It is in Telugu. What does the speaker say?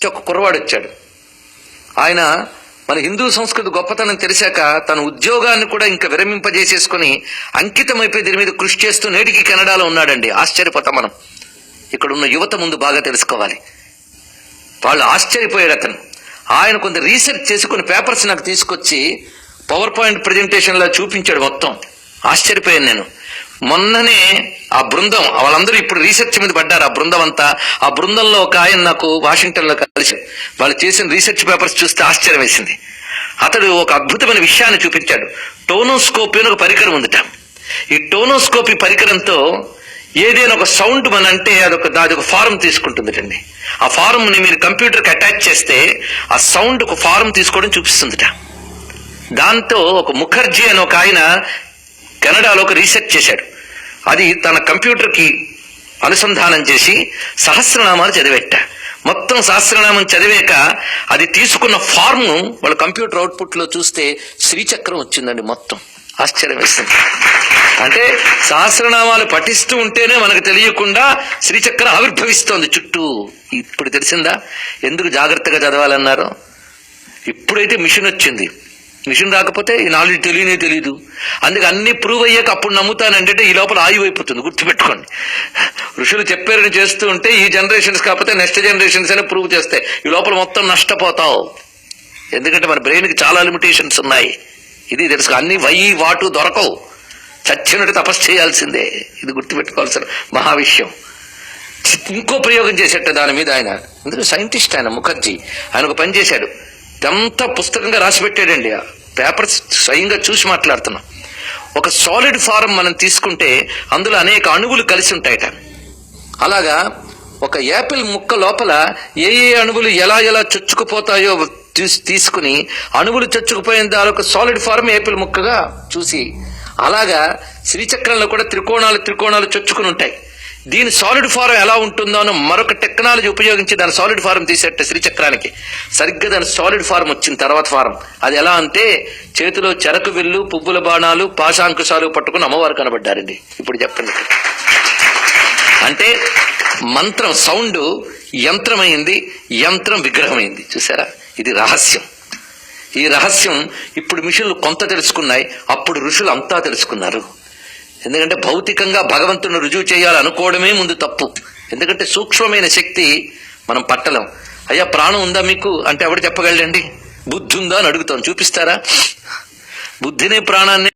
ఒక కుర్రవాడు వచ్చాడు. ఆయన మన హిందూ సంస్కృతి గొప్పతనం తెలిసాక తన ఉద్యోగాన్ని కూడా ఇంకా విరమింపజేసేసుకుని అంకితమైపోయి దీని మీద కృషి చేస్తూ నేటికి కెనడాలో ఉన్నాడండి. ఆశ్చర్యపోతాం మనం. ఇక్కడ ఉన్న యువత ముందు బాగా తెలుసుకోవాలి. వాళ్ళు ఆశ్చర్యపోయాడు అతను. ఆయన కొంత రీసెర్చ్ చేసి కొన్ని పేపర్స్ నాకు తీసుకొచ్చి పవర్ పాయింట్ ప్రజెంటేషన్లా చూపించాడు. మొత్తం ఆశ్చర్యపోయాను నేను. మొన్ననే ఆ బృందం వాళ్ళందరూ ఇప్పుడు రీసెర్చ్ మీద పడ్డారు. ఆ బృందం అంతా, ఆ బృందంలో ఒక ఆయన నాకు వాషింగ్టన్ లో కలిసి వాళ్ళు చేసిన రీసెర్చ్ పేపర్స్ చూస్తే ఆశ్చర్యం వేసింది. అతడు ఒక అద్భుతమైన విషయాన్ని చూపించాడు. టోనోస్కోపీ అని ఒక పరికరం ఉందిట. ఈ టోనోస్కోపీ పరికరంతో ఏదైనా ఒక సౌండ్ అంటే అదొక ఫారం తీసుకుంటుందిటండి. ఆ ఫారం ని మీరు కంప్యూటర్కి అటాచ్ చేస్తే ఆ సౌండ్ ఒక ఫారం తీసుకోవడం చూపిస్తుందిట. దాంతో ఒక ముఖర్జీ అని ఒక ఆయన కెనడాలో ఒక రీసెర్చ్ చేశాడు. అది తన కంప్యూటర్కి అనుసంధానం చేసి సహస్రనామాలు చదివేట. మొత్తం సహస్రనామం చదివాక అది తీసుకున్న ఫార్మ్ వాళ్ళ కంప్యూటర్ అవుట్పుట్ లో చూస్తే శ్రీచక్రం వచ్చిందండి. మొత్తం ఆశ్చర్యం వేస్తుంది. అంటే సహస్రనామాలు పఠిస్తూ ఉంటేనే మనకు తెలియకుండా శ్రీచక్రం ఆవిర్భవిస్తోంది చుట్టూ. ఇప్పుడు తెలిసిందా ఎందుకు జాగ్రత్తగా చదవాలన్నారో? ఇప్పుడైతే మిషన్ వచ్చింది. మిషన్ రాకపోతే ఈ నాలెడ్జ్ తెలియదు. అందుకే అన్ని ప్రూవ్ అయ్యాక అప్పుడు నమ్ముతానంటే ఈ లోపల ఆయువు అయిపోతుంది. గుర్తుపెట్టుకోండి. ఋషులు చెప్పారని చేస్తూ ఉంటే ఈ జనరేషన్స్ కాకపోతే నెక్స్ట్ జనరేషన్స్ అని ప్రూవ్ చేస్తాయి. ఈ లోపల మొత్తం నష్టపోతావు. ఎందుకంటే మన బ్రెయిన్కి చాలా లిమిటేషన్స్ ఉన్నాయి. ఇది తెలుసు. అన్ని వాటు దొరకవు. చచ్చినట్టు తపస్సు చేయాల్సిందే. ఇది గుర్తుపెట్టుకోవాల్సిన మహావిషయం. ఇంకో ప్రయోగం చేసేట దాని మీద ఆయన. ఎందుకంటే సైంటిస్ట్ ఆయన ముఖర్జీ. ఆయన ఒక పని చేశాడు. ఇదంతా పుస్తకంగా రాసి పెట్టాడండి. ఆ పేపర్స్ స్వయంగా చూసి మాట్లాడుతున్నాం. ఒక సాలిడ్ ఫారం మనం తీసుకుంటే అందులో అనేక అణువులు కలిసి ఉంటాయట. అలాగా ఒక యాపిల్ ముక్క లోపల ఏ అణువులు ఎలా చొచ్చుకుపోతాయో తీసుకుని అణువులు చొచ్చుకుపోయిన దాని ఒక సాలిడ్ ఫారం యాపిల్ ముక్కగా చూసి, అలాగా శ్రీచక్రంలో కూడా త్రికోణాలు చొచ్చుకుని ఉంటాయి. దీని సాలిడ్ ఫారం ఎలా ఉంటుందో అని మరొక టెక్నాలజీ ఉపయోగించి దాని సాలిడ్ ఫారం తీసేట శ్రీచక్రానికి. సరిగ్గా దాని సాలిడ్ ఫారం వచ్చిన తర్వాత ఫారం అది ఎలా అంటే చేతిలో చెరకు విల్లు, పువ్వుల బాణాలు, పాశాంకుశాలు పట్టుకుని అమ్మవారు కనబడ్డారండి. ఇప్పుడు చెప్పండి. అంటే మంత్రం సౌండ్ యంత్రమైంది, యంత్రం విగ్రహమైంది. చూసారా? ఇది రహస్యం. ఈ రహస్యం ఇప్పుడు మిషన్లు కొంత తెలుసుకున్నాయి. అప్పుడు ఋషులు అంతా తెలుసుకున్నారు. ఎందుకంటే భౌతికంగా భగవంతుని రుజువు చేయాలనుకోవడమే ముందు తప్పు. ఎందుకంటే సూక్ష్మమైన శక్తి మనం పట్టలేం. అయ్యా ప్రాణం ఉందా మీకు అంటే ఎవడు చెప్పగలండి? బుద్ధి ఉందా అని అడుగుతాం. చూపిస్తారా? బుద్ధిని ప్రాణాన్ని